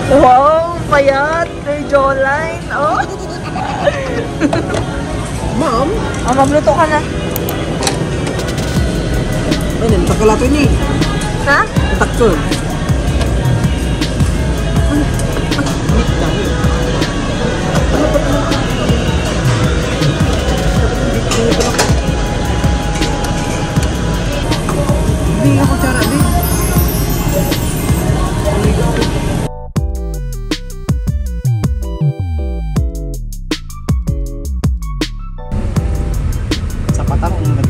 Wow, payat. May jawline. Oh. Ma'am? Oh, magluto ka na. Ay, nagtakalato niya eh. Ha? Natakto. Hindi ako cara din. Sapatan ko naman.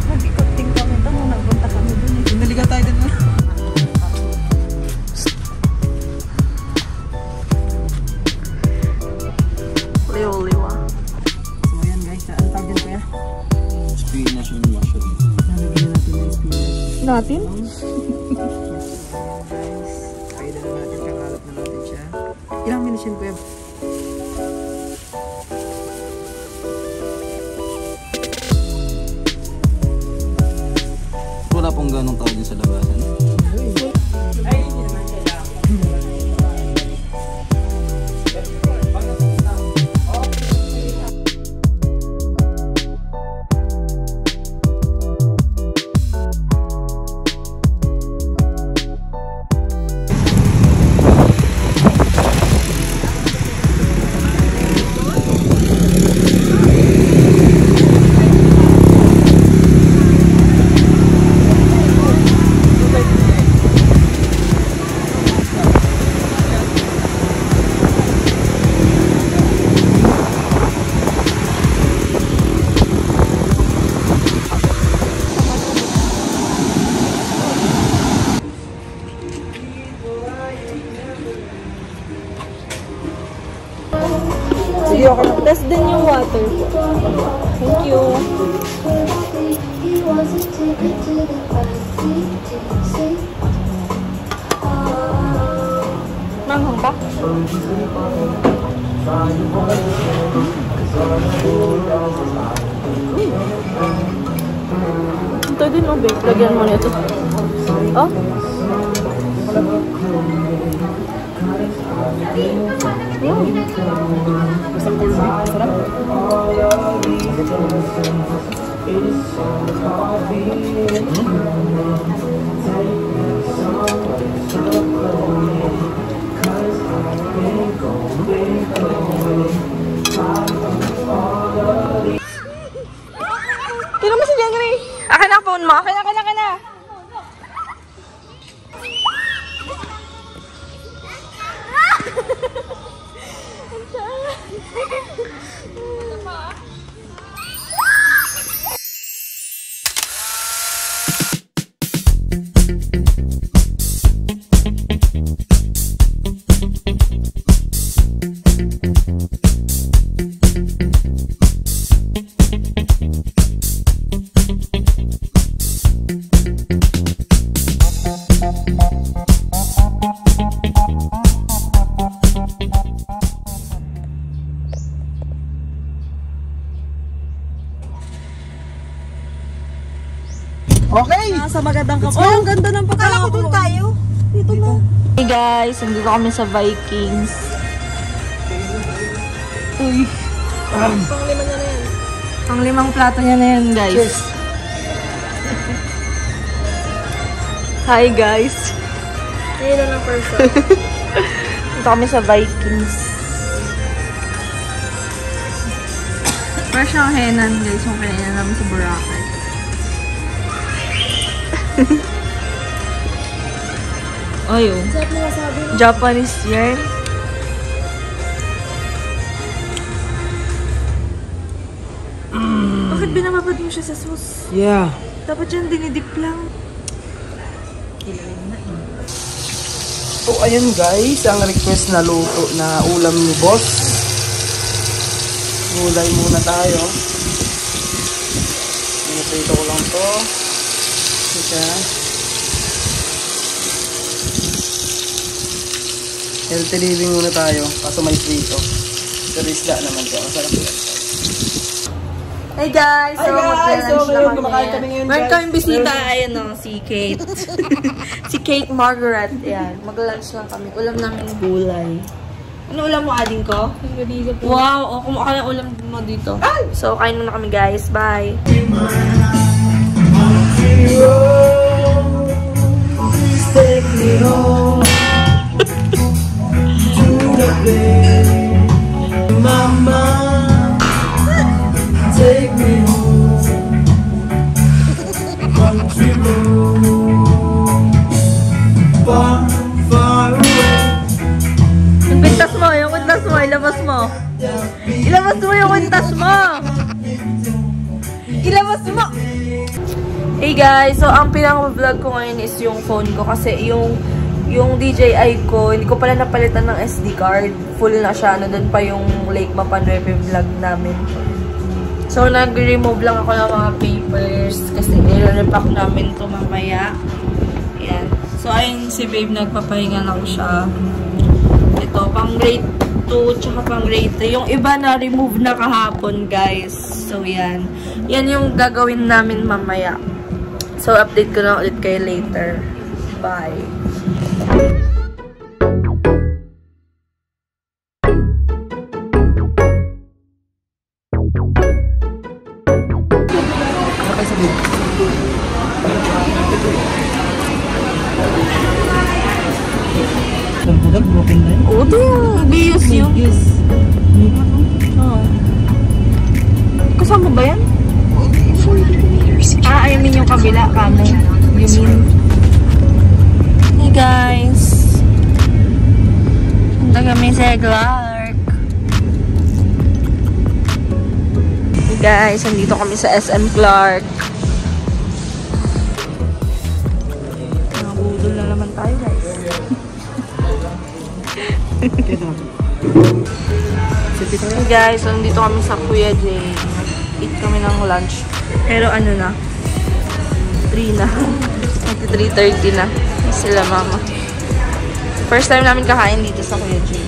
Nag-ikoting kami ito nung nagpunta kami dun eh. Naligaw tayo din mo. Liwa-liwa. So ayan guys, ano tawag din kuya? Spinach and mushroom. Nalagyan natin ng spinach. Natin? Kaya na natin, kakalap na natin siya. Ilang minutes yun kuya? Wala pong ganong tawag din sa labasan. Ay, hindi naman kailangan. Sige, okay na. Test din yung water. Thank you. Manghang pa? Ito din mo, babe. Lagyan mo nito. Oh? Isang cold beef, sarap. phone mo. Akin na. Okay! Nasa magandang kapal. Oh, ang ganda ng pagkakala ko doon tayo. Dito na. Hey guys, nandito kami sa Vikings. Uy. Pang-lima na yan. Pang-limang plato niya na yan, guys. Cheers! Hi guys. Ngayon na ng person. Dito kami sa Vikings. Fresh ang henan, guys. Yung kinain namin sa Boracay. Ayo. Japanese yarn. Bakit binababad mo siya sa sauce? Yeah. Dapat yan dinidip lang. So, ayun guys, ang request na luto na ulam ni boss. Gulay muna tayo. Pinaprito ko lang to. Ika. Healthy living muna tayo, kaso may prito. Pero isda naman to, masarap yan. Hey guys! So, mag-lunch na kumakain kami ngayon, meron guys. kaming bisita, ayun o, si Kate. Si Kate Margaret, yan. Mag-lunch lang kami. Ulam namin gulay. Ano ulam mo, ading ko? Wow! O, kumakain ang ulam mo dito. So, kain muna kami guys. Bye! Take me home to the bed, mama. Take me home, country road, far, far away. Yung kwintas mo, ilabas mo. Ilabas mo yung kwintas mo! Ilabas mo! Hey guys, so ang pinaka-vlog ko ngayon is yung phone ko kasi yung DJI ko, hindi ko pala napalitan ng SD card. Full na siya, doon pa yung Lake Mapanuepe vlog namin. So nag-remove lang ako ng mga papers kasi i-repack namin to mamaya. Ayan. So ayun si babe, nagpapahinga lang siya. Ito, pang grade 2 tsaka pang grade 3. Yung iba na remove na kahapon guys. So yan. Yan yung gagawin namin mamaya. So, update ko na ulit kayo later. Bye! Okay, sabi. Nagbudag, broken na yun? Oo, ito yung bios yun. Yes. Oo. Kasama ba yan? I mean yung kabila, kamo. You mean? Hey guys! Punta kami sa Clark. Hey guys, nandito kami sa SM Clark. Nakabudol na naman tayo guys. Hey guys, nandito kami sa Kuya Jay. Eat kami ng lunch. Pero ano na? 3 na. 3:30 na. Sila mama. First time namin kakain dito sa Kuya Jay.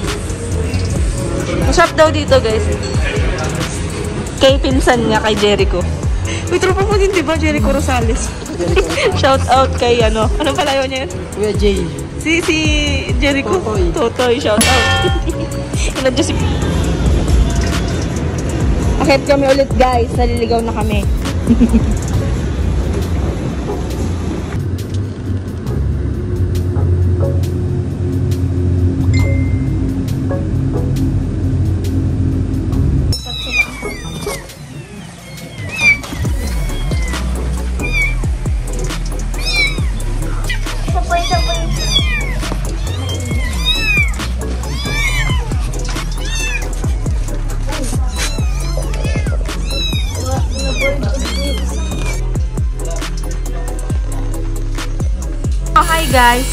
Masarap daw dito guys. Kay pinsan niya, kay Jericho. Uy, tropa mo din diba, Jericho Rosales? Shout out kay ano. Anong palayo niya yun? Kuya Jay. Si Jericho. Totoy. Totoy, shout out. Nandiyo si... Akit kami ulit guys. Naliligaw na kami. guys.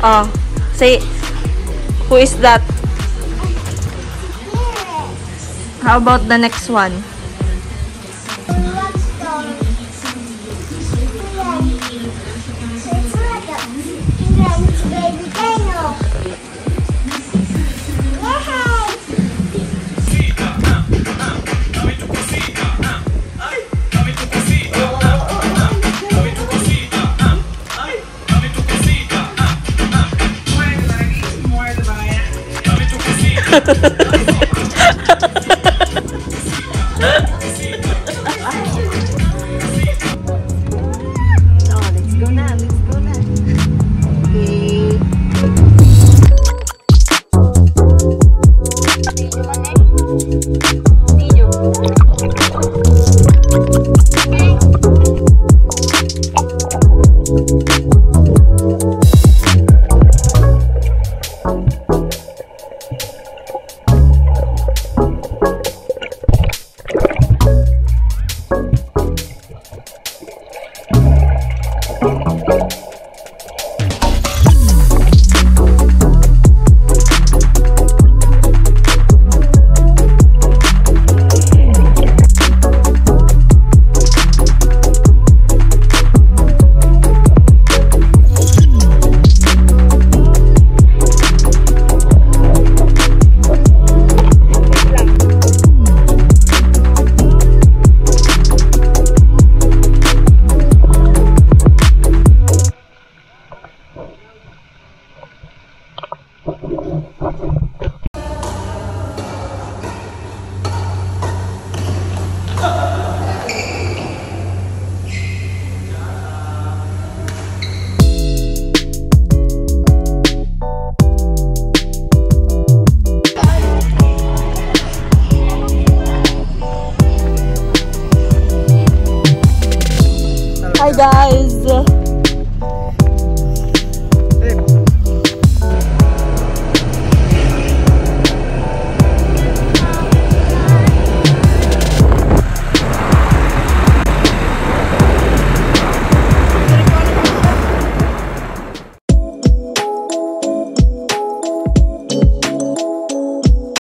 Oh, say, who is that? How about the next one?